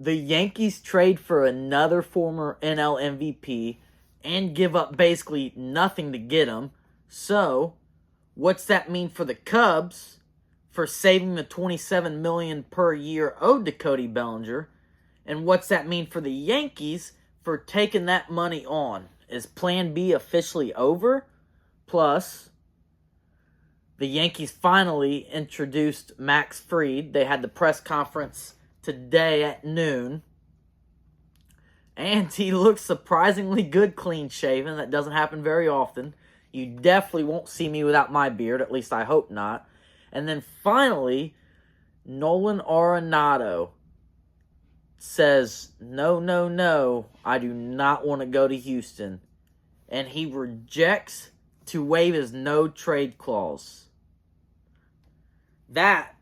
The Yankees trade for another former NL MVP and give up basically nothing to get him. So, what's that mean for the Cubs for saving the $27 million per year owed to Cody Bellinger? And what's that mean for the Yankees for taking that money on? Is Plan B officially over? Plus, the Yankees finally introduced Max Fried. They had the press conference today at noon. And he looks surprisingly good clean shaven. That doesn't happen very often. You definitely won't see me without my beard. At least I hope not. And then finally, Nolan Arenado says, no, I do not want to go to Houston. And he rejects to waive his no-trade clause. That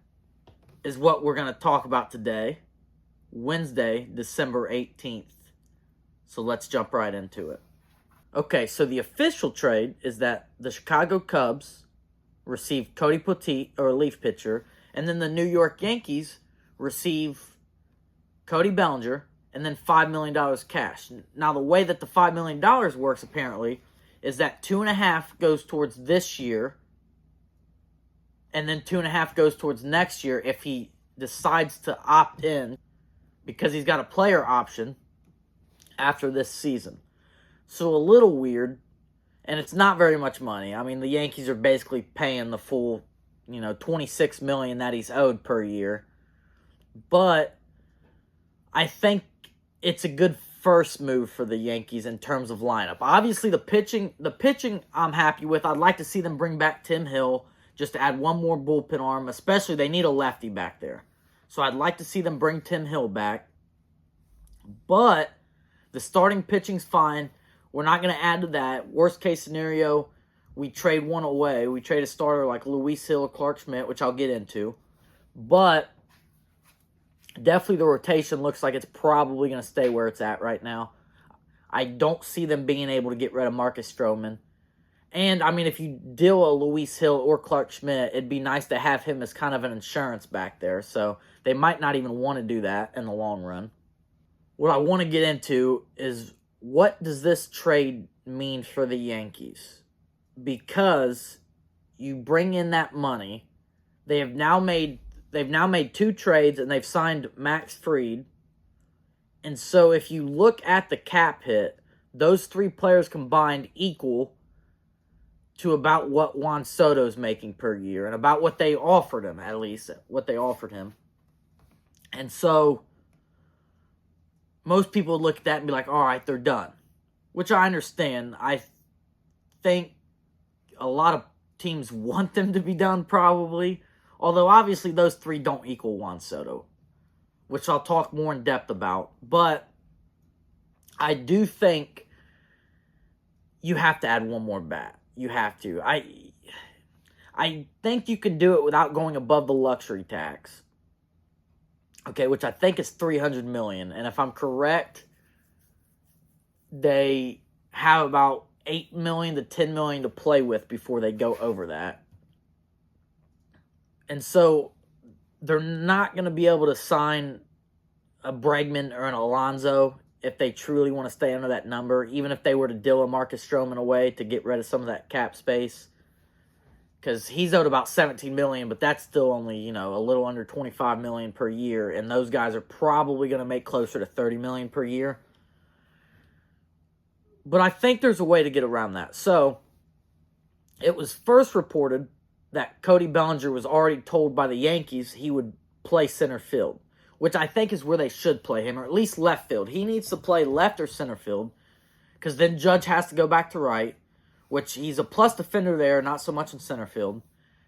is what we're going to talk about today, Wednesday, December 18th. So let's jump right into it. Okay, so the official trade is that the Chicago Cubs receive Cody Petit, or relief pitcher, and then the New York Yankees receive Cody Bellinger, and then $5 million cash. Now, the way that the $5 million works, apparently, is that 2.5 goes towards this year, and then 2.5 goes towards next year if he decides to opt in, because he's got a player option after this season. So a little weird, and it's not very much money. I mean, the Yankees are basically paying the full, $26 million that he's owed per year. But I think it's a good first move for the Yankees in terms of lineup. Obviously, the pitching I'm happy with. I'd like to see them bring back Tim Hill just to add one more bullpen arm, especially they need a lefty back there. So I'd like to see them bring Tim Hill back. But the starting pitching's fine. We're not going to add to that. Worst case scenario, we trade one away. We trade a starter like Luis Hill or Clark Schmidt, which I'll get into. But definitely the rotation looks like it's probably going to stay where it's at right now. I don't see them being able to get rid of Marcus Stroman. And, I mean, if you deal a Luis Hill or Clark Schmidt, it'd be nice to have him as kind of an insurance back there. So they might not even want to do that in the long run. What I want to get into is, what does this trade mean for the Yankees? Because you bring in that money. They've now made 2 trades, and they've signed Max Fried. And so if you look at the cap hit, those 3 players combined equal to about what Juan Soto's making per year, and about what they offered him, at least, what they offered him. And so most people would look at that and be like, all right, they're done. Which I understand. I think a lot of teams want them to be done, probably. Although, obviously, those 3 don't equal Juan Soto, which I'll talk more in depth about. But I do think you have to add one more bat. You have to. I think you can do it without going above the luxury tax. Okay, which I think is $300 million. And if I'm correct, they have about $8 million to $10 million to play with before they go over that. And so they're not going to be able to sign a Bregman or an Alonso if they truly want to stay under that number, even if they were to deal a Marcus Stroman away to get rid of some of that cap space. Because he's owed about $17 million, but that's still only, a little under $25 million per year. And those guys are probably going to make closer to $30 million per year. But I think there's a way to get around that. So, it was first reported that Cody Bellinger was already told by the Yankees he would play center field, which I think is where they should play him, or at least left field. He needs to play left or center field, because then Judge has to go back to right, which he's a plus defender there, not so much in center field.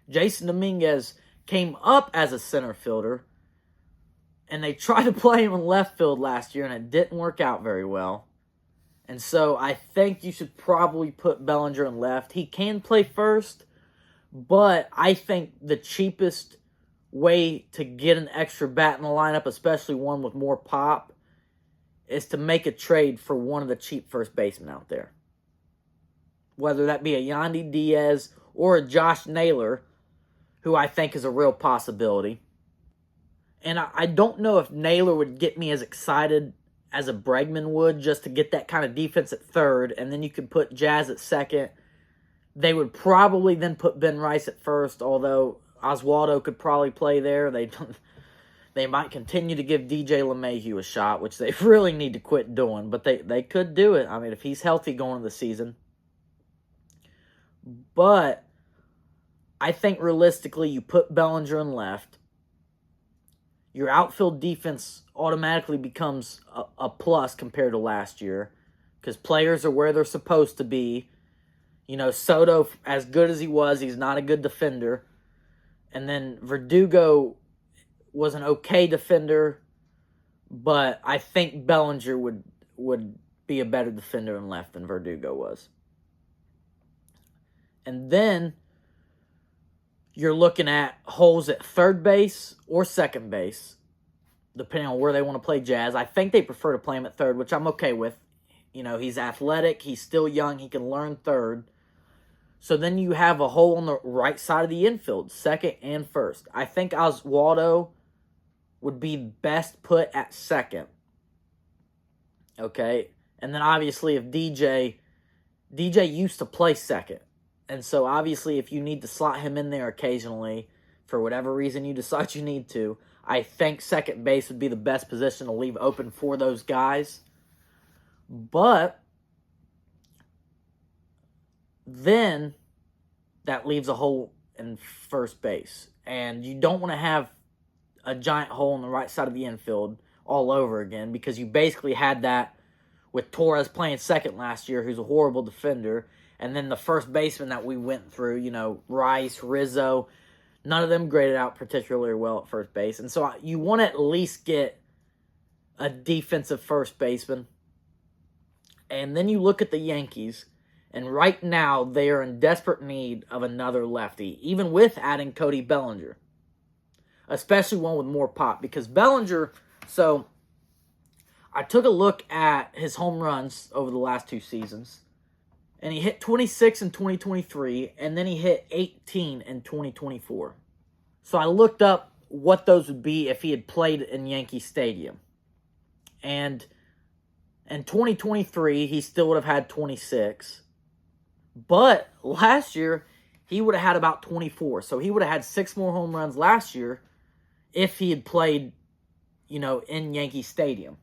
Jason Dominguez came up as a center fielder, and they tried to play him in left field last year, and it didn't work out very well. And so I think you should probably put Bellinger in left. He can play first, but I think the cheapest way to get an extra bat in the lineup, especially one with more pop, is to make a trade for one of the cheap first basemen out there. Whether that be a Yandy Diaz or a Josh Naylor, who I think is a real possibility. And I don't know if Naylor would get me as excited as a Bregman would, just to get that kind of defense at third, and then you could put Jazz at second. They would probably then put Ben Rice at first, although Oswaldo could probably play there. They might continue to give DJ LeMahieu a shot, which they really need to quit doing, but they could do it. I mean, if he's healthy going into the season. But I think realistically, you put Bellinger in left. Your outfield defense automatically becomes a plus compared to last year because players are where they're supposed to be. You know, Soto, as good as he was, he's not a good defender. And then Verdugo was an okay defender, but I think Bellinger would be a better defender in left than Verdugo was. And then you're looking at holes at third base or second base, depending on where they want to play Jazz. I think they prefer to play him at third, which I'm okay with. You know, he's athletic, he's still young, he can learn third. So then you have a hole on the right side of the infield, second and first. I think Oswaldo would be best put at second. Okay? And then obviously if DJ used to play second. And so obviously if you need to slot him in there occasionally, for whatever reason you decide you need to, I think second base would be the best position to leave open for those guys. But then that leaves a hole in first base. And you don't want to have a giant hole in the right side of the infield all over again, because you basically had that with Torres playing second last year, who's a horrible defender. And then the first baseman that we went through, you know, Rice, Rizzo, none of them graded out particularly well at first base. And so you want to at least get a defensive first baseman. And then you look at the Yankees, and right now they are in desperate need of another lefty, even with adding Cody Bellinger. Especially one with more pop, because Bellinger, so I took a look at his home runs over the last two seasons, and he hit 26 in 2023, and then he hit 18 in 2024. So I looked up what those would be if he had played in Yankee Stadium. And in 2023, he still would have had 26. But last year, he would have had about 24. So he would have had 6 more home runs last year if he had played, you know, in Yankee Stadium.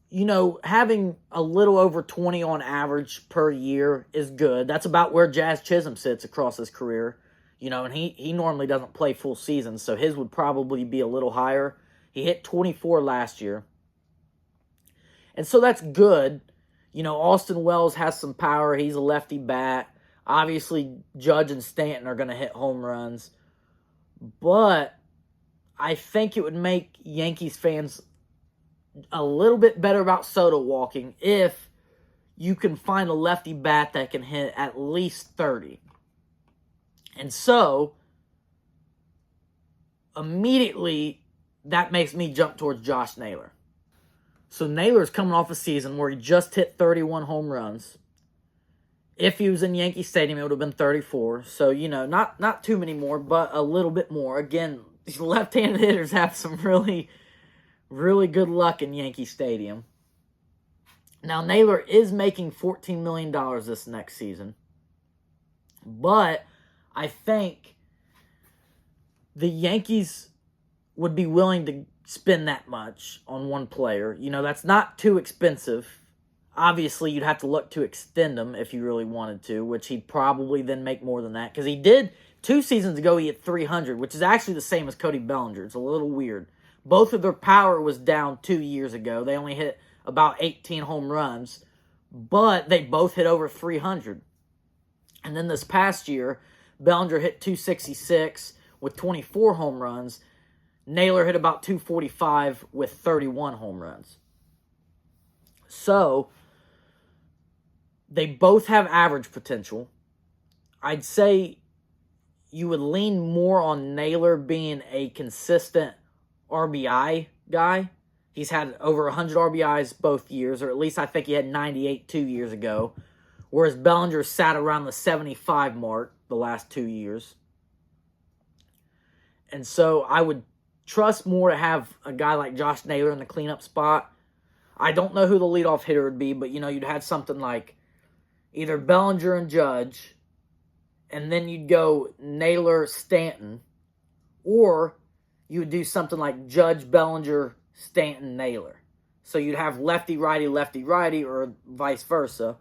You know, having a little over 20 on average per year is good. That's about where Jazz Chisholm sits across his career. You know, and he normally doesn't play full seasons, so his would probably be a little higher. He hit 24 last year. And so that's good. You know, Austin Wells has some power. He's a lefty bat. Obviously, Judge and Stanton are going to hit home runs. But I think it would make Yankees fans a little bit better about Soto walking if you can find a lefty bat that can hit at least 30. And so, immediately, that makes me jump towards Josh Naylor. So Naylor's coming off a season where he just hit 31 home runs. If he was in Yankee Stadium, it would have been 34. So, you know, not too many more, but a little bit more. Again, these left-handed hitters have some really, really good luck in Yankee Stadium. Now, Naylor is making $14 million this next season. But I think the Yankees would be willing to spend that much on one player. You know, that's not too expensive. Obviously, you'd have to look to extend him if you really wanted to, which he'd probably then make more than that. Because he did, 2 seasons ago, he hit 300, which is actually the same as Cody Bellinger. It's a little weird. Both of their power was down 2 years ago. They only hit about 18 home runs, but they both hit over 300. And then this past year, Bellinger hit 266 with 24 home runs. Naylor hit about 245 with 31 home runs. So, they both have average potential. I'd say you would lean more on Naylor being a consistent RBI guy. He's had over 100 RBIs both years, or at least I think he had 98 2 years ago, whereas Bellinger sat around the 75 mark the last 2 years. And so I would trust more to have a guy like Josh Naylor in the cleanup spot. I don't know who the leadoff hitter would be, but, you'd have something like either Bellinger and Judge, and then you'd go Naylor, Stanton, or you would do something like Judge, Bellinger, Stanton, Naylor. So you'd have lefty, righty, or vice versa,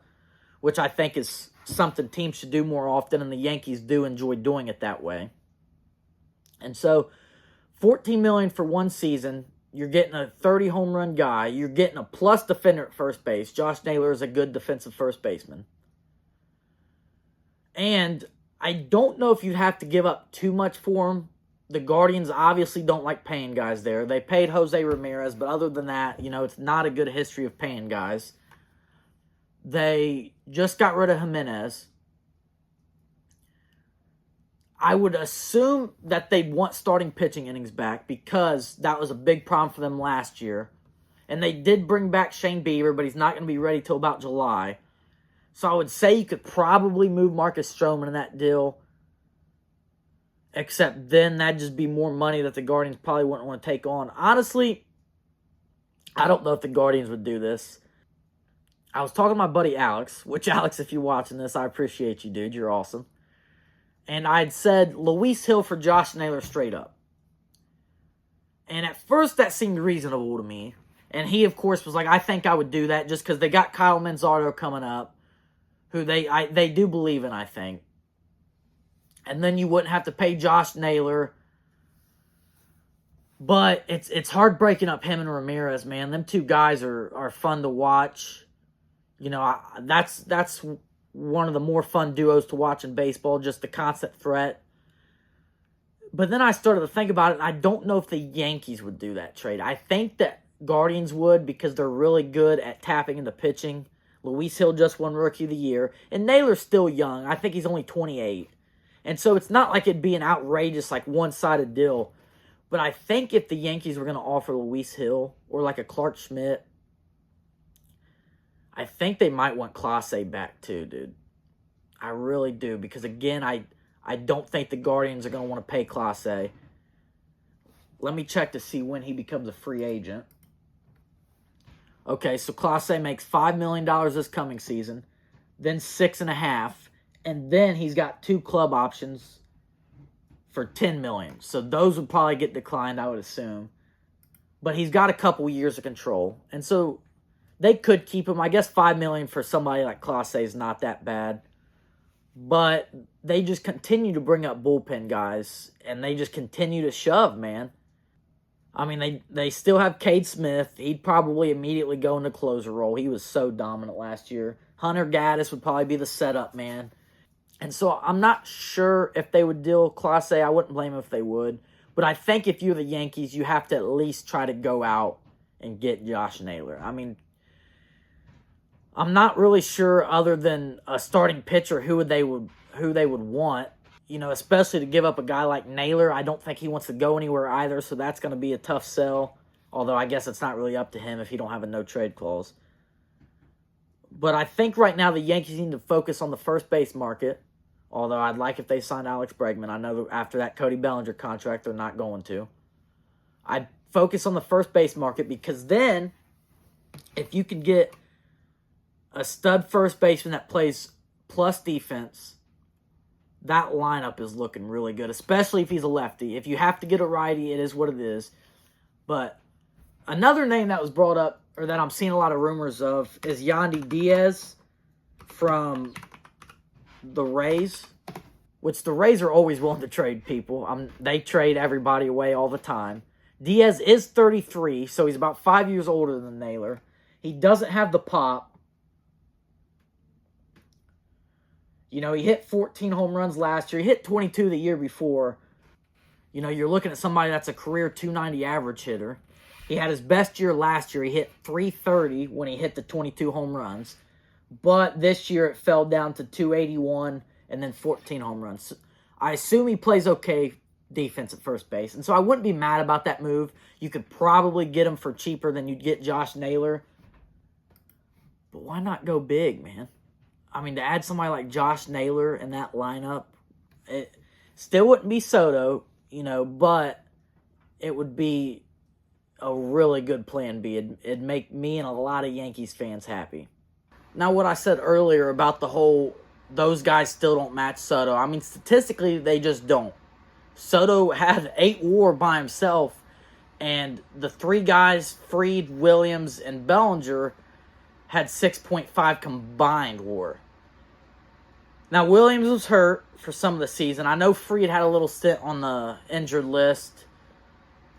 which I think is something teams should do more often, and the Yankees do enjoy doing it that way. And so $14 million for one season. You're getting a 30 home run guy. You're getting a plus defender at first base. Josh Naylor is a good defensive first baseman. And I don't know if you'd have to give up too much for him. The Guardians obviously don't like paying guys there. They paid Jose Ramirez, but other than that, it's not a good history of paying guys. They just got rid of Jimenez. I would assume that they'd want starting pitching innings back because that was a big problem for them last year. And they did bring back Shane Bieber, but he's not going to be ready till about July. So I would say you could probably move Marcus Stroman in that deal. Except then that'd just be more money that the Guardians probably wouldn't want to take on. Honestly, I don't know if the Guardians would do this. I was talking to my buddy Alex, which, Alex, if you're watching this, I appreciate you, dude. You're awesome. And I'd said Luis Hill for Josh Naylor straight up. And at first that seemed reasonable to me. And he, of course, was like, I think I would do that just because they got Kyle Manzardo coming up, who they do believe in, I think. And then you wouldn't have to pay Josh Naylor. But it's hard breaking up him and Ramirez, man. Them two guys are fun to watch. That's one of the more fun duos to watch in baseball, just the constant threat. But then I started to think about it, and I don't know if the Yankees would do that trade. I think that Guardians would because they're really good at tapping into pitching. Luis Hill just won Rookie of the Year, and Naylor's still young. I think he's only 28. And so it's not like it'd be an outrageous, one-sided deal. But I think if the Yankees were going to offer Luis Hill or like a Clark Schmidt, I think they might want Clase back too, dude. I really do. Because, again, I don't think the Guardians are going to want to pay Clase. Let me check to see when he becomes a free agent. Okay, so Clase makes $5 million this coming season. Then $6.5 million. And then he's got 2 club options for $10 million. So those would probably get declined, I would assume. But he's got a couple years of control. And so they could keep him. I guess $5 million for somebody like Clase is not that bad. But they just continue to bring up bullpen guys. And they just continue to shove, man. I mean, they still have Cade Smith. He'd probably immediately go into closer role. He was so dominant last year. Hunter Gaddis would probably be the setup man. And so I'm not sure if they would deal Clase. I wouldn't blame them if they would. But I think if you're the Yankees, you have to at least try to go out and get Josh Naylor. I mean, I'm not really sure other than a starting pitcher who they would want. Especially to give up a guy like Naylor. I don't think he wants to go anywhere either, so that's going to be a tough sell. Although I guess it's not really up to him if he don't have a no-trade clause. But I think right now the Yankees need to focus on the first base market. Although I'd like if they signed Alex Bregman. I know that after that Cody Bellinger contract, they're not going to. I'd focus on the first base market because then if you could get a stud first baseman that plays plus defense, that lineup is looking really good, especially if he's a lefty. If you have to get a righty, it is what it is. But another name that was brought up, or that I'm seeing a lot of rumors of, is Yandy Diaz from the Rays, which the Rays are always willing to trade people. They trade everybody away all the time. Diaz is 33, so he's about 5 years older than Naylor. He doesn't have the pop. He hit 14 home runs last year. He hit 22 the year before. You're looking at somebody that's a career 290 average hitter. He had his best year last year. He hit 330 when he hit the 22 home runs. But this year it fell down to 281 and then 14 home runs. I assume he plays okay defense at first base. And so I wouldn't be mad about that move. You could probably get him for cheaper than you'd get Josh Naylor. But why not go big, man? I mean, to add somebody like Josh Naylor in that lineup, it still wouldn't be Soto, but it would be a really good plan B. It'd make me and a lot of Yankees fans happy. Now, what I said earlier about the whole, those guys still don't match Soto. I mean, statistically, they just don't. Soto had 8 WAR by himself, and the 3 guys, Fried, Williams, and Bellinger, had 6.5 combined WAR. Now, Williams was hurt for some of the season. I know Fried had a little stint on the injured list.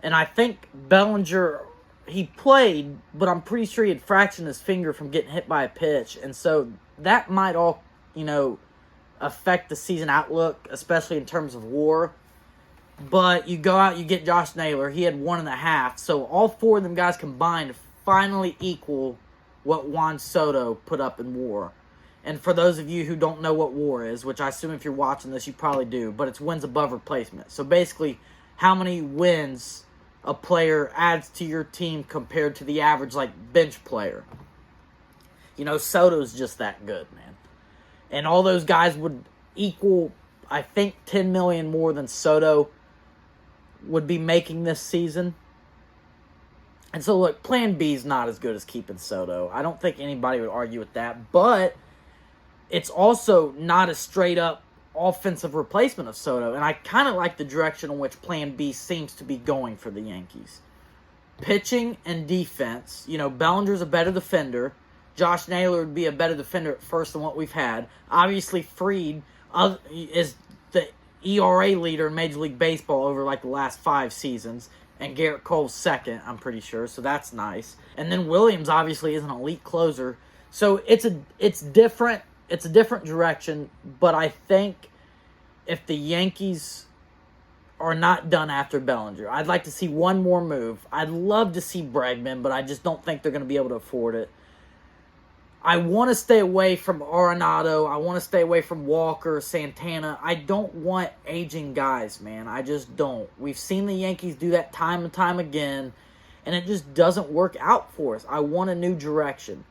And I think Bellinger, he played, but I'm pretty sure he had fractured his finger from getting hit by a pitch. And so that might all, affect the season outlook, especially in terms of WAR. But you go out, you get Josh Naylor. He had 1.5. So all 4 of them guys combined finally equal what Juan Soto put up in WAR. And for those of you who don't know what WAR is, which I assume if you're watching this, you probably do, but it's wins above replacement. So basically, how many wins a player adds to your team compared to the average, bench player. Soto's just that good, man. And all those guys would equal, I think, $10 million more than Soto would be making this season. And so, look, plan B is not as good as keeping Soto. I don't think anybody would argue with that. But it's also not a straight-up offensive replacement of Soto, and I kind of like the direction in which plan B seems to be going for the Yankees. Pitching and defense, Bellinger's a better defender. Josh Naylor would be a better defender at first than what we've had. Obviously, Fried is the ERA leader in Major League Baseball over the last 5 seasons, and Garrett Cole's second, I'm pretty sure, so that's nice. And then Williams obviously is an elite closer, so it's different. It's a different direction, but I think if the Yankees are not done after Bellinger, I'd like to see one more move. I'd love to see Bregman, but I just don't think they're going to be able to afford it. I want to stay away from Arenado. I want to stay away from Walker, Santana. I don't want aging guys, man. I just don't. We've seen the Yankees do that time and time again, and it just doesn't work out for us. I want a new direction.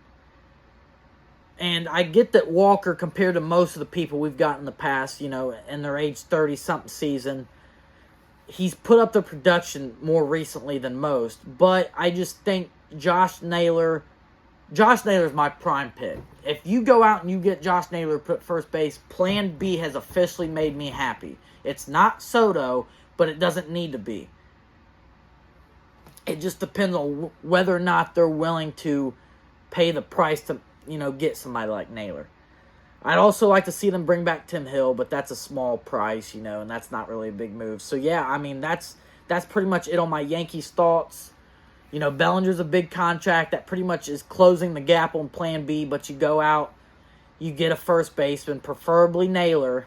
And I get that Walker, compared to most of the people we've got in the past, in their age 30-something season, he's put up the production more recently than most. But I just think Josh Naylor's my prime pick. If you go out and you get Josh Naylor put first base, plan B has officially made me happy. It's not Soto, but it doesn't need to be. It just depends on whether or not they're willing to pay the price to get somebody like Naylor. I'd also like to see them bring back Tim Hill, but that's a small price, and that's not really a big move. So, yeah, I mean, that's pretty much it on my Yankees thoughts. Bellinger's a big contract. That pretty much is closing the gap on plan B, but you go out, you get a first baseman, preferably Naylor,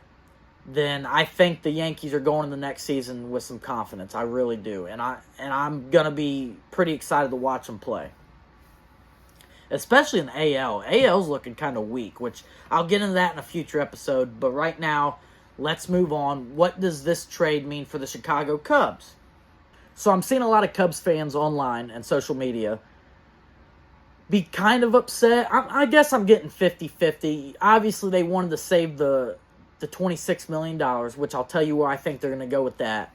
then I think the Yankees are going to the next season with some confidence. I really do. And I'm going to be pretty excited to watch them play. Especially in the AL. AL's looking kind of weak, which I'll get into that in a future episode. But right now, let's move on. What does this trade mean for the Chicago Cubs? So I'm seeing a lot of Cubs fans online and social media be kind of upset. I guess I'm getting 50-50. Obviously, they wanted to save the $26 million, which I'll tell you where I think they're going to go with that.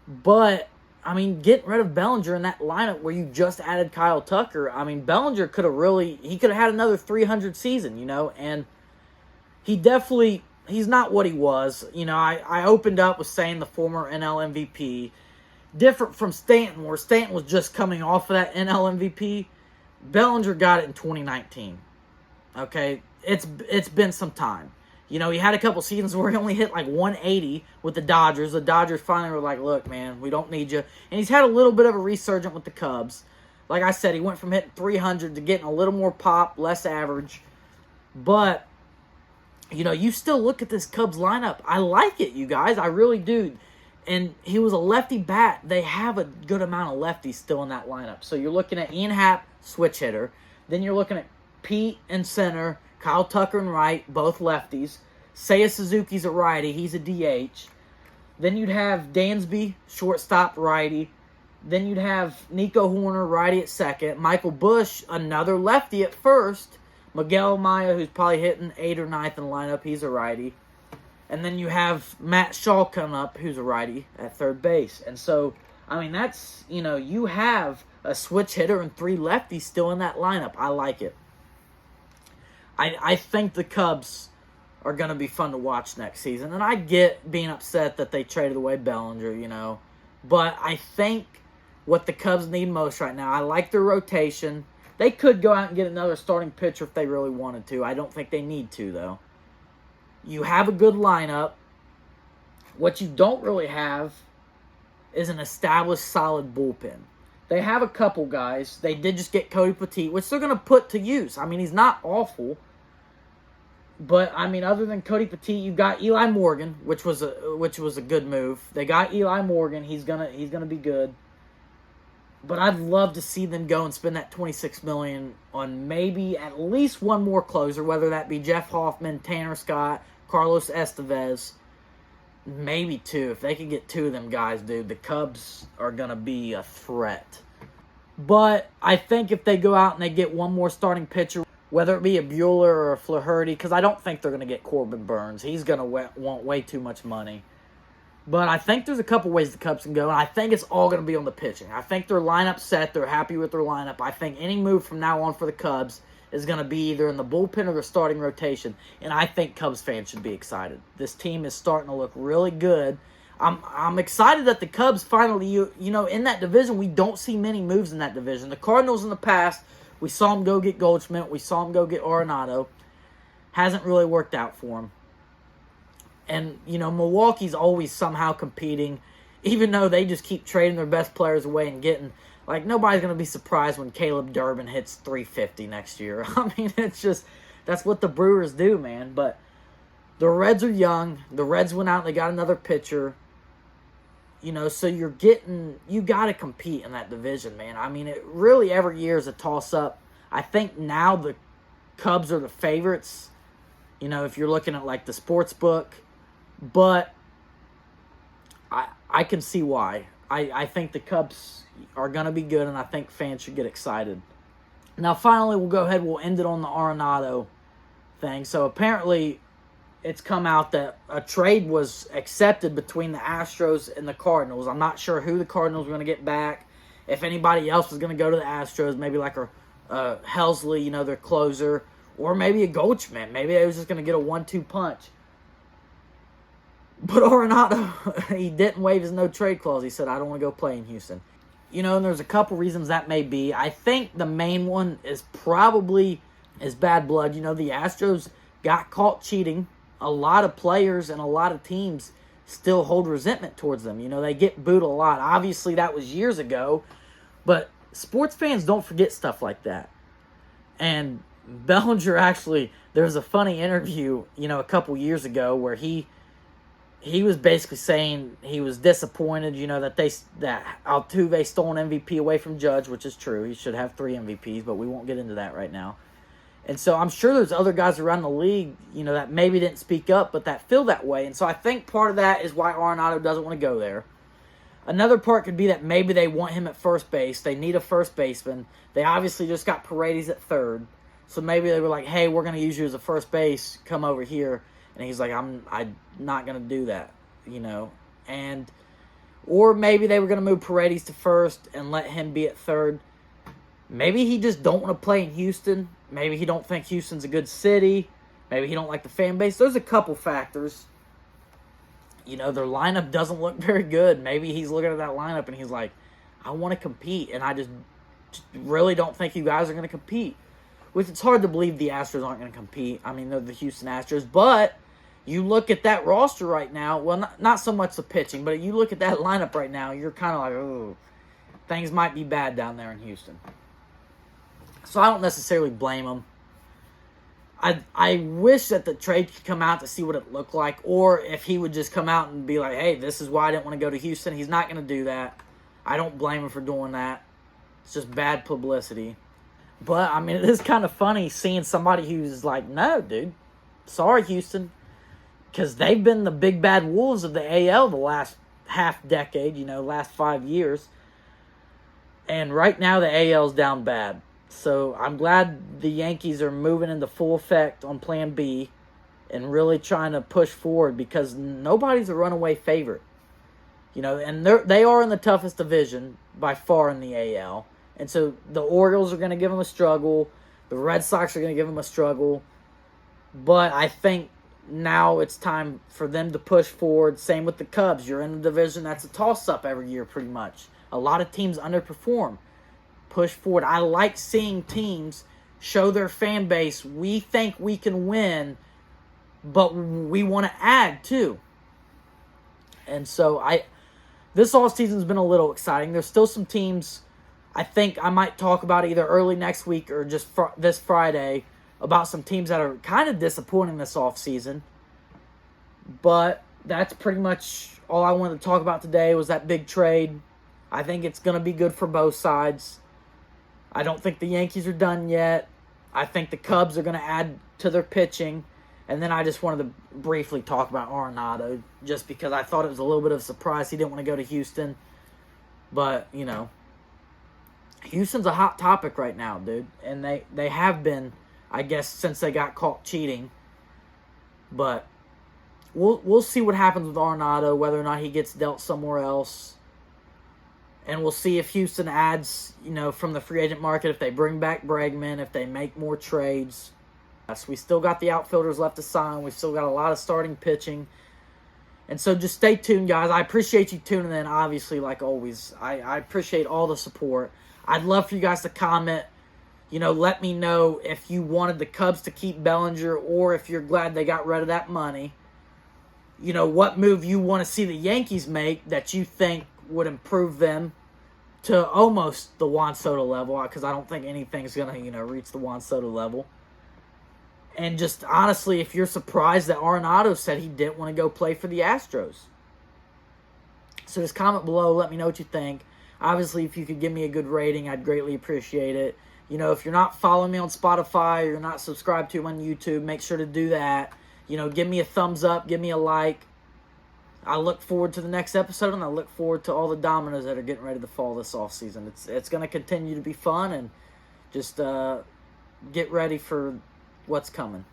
But I mean, getting rid of Bellinger in that lineup where you just added Kyle Tucker, I mean, Bellinger could have had another 300 season, and he's not what he was. I opened up with saying the former NL MVP. Different from Stanton, where Stanton was just coming off of that NL MVP. Bellinger got it in 2019. Okay? It's been some time. He had a couple seasons where he only hit 180 with the Dodgers. The Dodgers finally were like, look, man, we don't need you. And he's had a little bit of a resurgence with the Cubs. Like I said, he went from hitting 300 to getting a little more pop, less average. But, you still look at this Cubs lineup. I like it, you guys. I really do. And he was a lefty bat. They have a good amount of lefties still in that lineup. So you're looking at Ian Happ, switch hitter. Then you're looking at Pete in center, Kyle Tucker in right, both lefties. Seiya Suzuki's a righty. He's a DH. Then you'd have Dansby, shortstop, righty. Then you'd have Nico Horner, righty at second. Michael Busch, another lefty at first. Miguel Amaya, who's probably hitting 8th or 9th in the lineup. He's a righty. And then you have Matt Shaw coming up, who's a righty at third base. And so I mean, that's, you have a switch hitter and 3 lefties still in that lineup. I like it. I think the Cubs are going to be fun to watch next season. And I get being upset that they traded away Bellinger, But I think what the Cubs need most right now, I like their rotation. They could go out and get another starting pitcher if they really wanted to. I don't think they need to, though. You have a good lineup. What you don't really have is an established, solid bullpen. They have a couple guys. They did just get Cody Bellinger, which they're going to put to use. I mean, he's not awful. But, I mean, other than Cody Bellinger, you got Eli Morgan, which was a good move. They got Eli Morgan. He's gonna be good. But I'd love to see them go and spend that $26 million on maybe at least one more closer, whether that be Jeff Hoffman, Tanner Scott, Carlos Estevez, maybe 2. If they could get 2 of them guys, dude, the Cubs are gonna be a threat. But I think if they go out and they get one more starting pitcher, whether it be a Bueller or a Flaherty, because I don't think they're going to get Corbin Burns. He's going to want way too much money. But I think there's a couple ways the Cubs can go, and I think it's all going to be on the pitching. I think their lineup's set. They're happy with their lineup. I think any move from now on for the Cubs is going to be either in the bullpen or the starting rotation, and I think Cubs fans should be excited. This team is starting to look really good. I'm excited that the Cubs finally, in that division, we don't see many moves in that division. The Cardinals in the past, we saw him go get Goldschmidt. We saw him go get Arenado. Hasn't really worked out for him. And, Milwaukee's always somehow competing, even though they just keep trading their best players away and getting, nobody's going to be surprised when Caleb Durbin hits 350 next year. I mean, it's just, that's what the Brewers do, man. But the Reds are young. The Reds went out and they got another pitcher. So you got to compete in that division, man. I mean, it really every year is a toss-up. I think now the Cubs are the favorites, if you're looking at, the sports book. But I can see why. I think the Cubs are going to be good, and I think fans should get excited. Now, finally, we'll end it on the Arenado thing. So, apparently, it's come out that a trade was accepted between the Astros and the Cardinals. I'm not sure who the Cardinals are going to get back. If anybody else was going to go to the Astros, maybe like a Helsley, their closer, or maybe a Goldschmidt. Maybe they was just going to get a 1-2 punch. But Arenado, he didn't waive his no-trade clause. He said, I don't want to go play in Houston. And there's a couple reasons that may be. I think the main one is probably is bad blood. The Astros got caught cheating. A lot of players and a lot of teams still hold resentment towards them. They get booed a lot. Obviously, that was years ago, but sports fans don't forget stuff like that. And Bellinger actually, there was a funny interview, a couple years ago where he was basically saying he was disappointed, that Altuve stole an MVP away from Judge, which is true. He should have 3 MVPs, but we won't get into that right now. And so I'm sure there's other guys around the league, that maybe didn't speak up, but that feel that way. And so I think part of that is why Arenado doesn't want to go there. Another part could be that maybe they want him at first base. They need a first baseman. They obviously just got Paredes at third. So maybe they were like, hey, we're going to use you as a first base. Come over here. And he's like, I'm not going to do that, Or maybe they were going to move Paredes to first and let him be at third. Maybe he just don't want to play in Houston. Maybe he don't think Houston's a good city. Maybe he don't like the fan base. There's a couple factors. Their lineup doesn't look very good. Maybe he's looking at that lineup and he's like, I want to compete, and I just really don't think you guys are going to compete. Which it's hard to believe the Astros aren't going to compete. I mean, they're the Houston Astros. But you look at that roster right now. Well, not so much the pitching, but you look at that lineup right now, you're kind of like, oh, things might be bad down there in Houston. So I don't necessarily blame him. I wish that the trade could come out to see what it looked like, or if he would just come out and be like, hey, this is why I didn't want to go to Houston. He's not going to do that. I don't blame him for doing that. It's just bad publicity. But, I mean, it is kind of funny seeing somebody who's like, no, dude, sorry, Houston. Because they've been the big bad wolves of the AL the last half decade, last 5 years. And right now the AL's down bad. So I'm glad the Yankees are moving into full effect on Plan B and really trying to push forward because nobody's a runaway favorite. And they are in the toughest division by far in the AL. And so the Orioles are going to give them a struggle. The Red Sox are going to give them a struggle. But I think now it's time for them to push forward. Same with the Cubs. You're in the division that's a toss-up every year pretty much. A lot of teams underperform. Push forward. I like seeing teams show their fan base, we think we can win, but we want to add too. And so this offseason's been a little exciting. There's still some teams I think I might talk about either early next week or just this Friday about some teams that are kind of disappointing this offseason. But that's pretty much all I wanted to talk about today was that big trade. I think it's going to be good for both sides. I don't think the Yankees are done yet. I think the Cubs are going to add to their pitching. And then I just wanted to briefly talk about Arenado just because I thought it was a little bit of a surprise he didn't want to go to Houston. But, Houston's a hot topic right now, dude. And they have been, I guess, since they got caught cheating. But we'll see what happens with Arenado, whether or not he gets dealt somewhere else. And we'll see if Houston adds, from the free agent market, if they bring back Bregman, if they make more trades. Yes, we still got the outfielders left to sign. We've still got a lot of starting pitching. And so just stay tuned, guys. I appreciate you tuning in, obviously, like always. I appreciate all the support. I'd love for you guys to comment. Let me know if you wanted the Cubs to keep Bellinger or if you're glad they got rid of that money. What move you want to see the Yankees make that you think would improve them to almost the Juan Soto level, because I don't think anything's going to, reach the Juan Soto level. And just honestly, if you're surprised that Arenado said he didn't want to go play for the Astros. So just comment below, let me know what you think. Obviously, if you could give me a good rating, I'd greatly appreciate it. If you're not following me on Spotify or you're not subscribed to me on YouTube, make sure to do that. Give me a thumbs up, give me a like. I look forward to the next episode, and I look forward to all the dominoes that are getting ready to fall this offseason. It's going to continue to be fun, and just get ready for what's coming.